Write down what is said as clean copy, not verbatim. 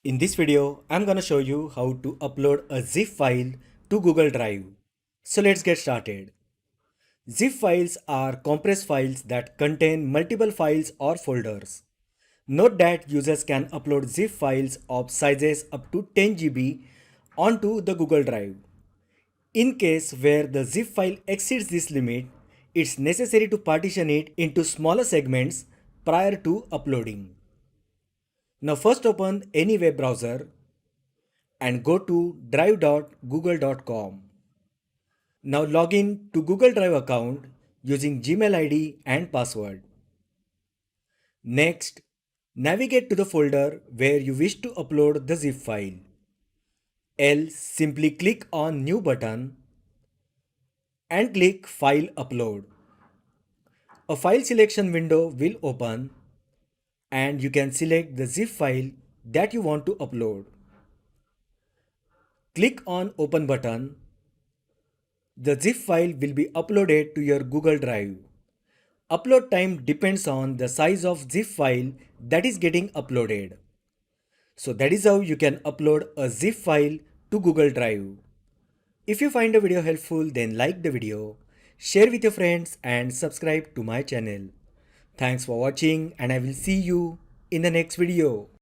In this video, I'm gonna show you how to upload a zip file to Google Drive. So let's get started. Zip files are compressed files that contain multiple files or folders. Note that users can upload zip files of sizes up to 10 GB onto the Google Drive. In case where the zip file exceeds this limit, it's necessary to partition it into smaller segments prior to uploading. Now first open any web browser and go to drive.google.com. Now log in to Google Drive account using Gmail ID and password. Next, navigate to the folder where you wish to upload the zip file. Else simply click on New button and click File Upload. A file selection window will open and you can select the zip file that you want to upload. Click on Open button. The zip file will be uploaded to your Google Drive. Upload time depends on the size of zip file that is getting uploaded. So that is how you can upload a zip file to Google Drive. If you find the video helpful, then like the video, share with your friends and subscribe to my channel. Thanks for watching and I will see you in the next video.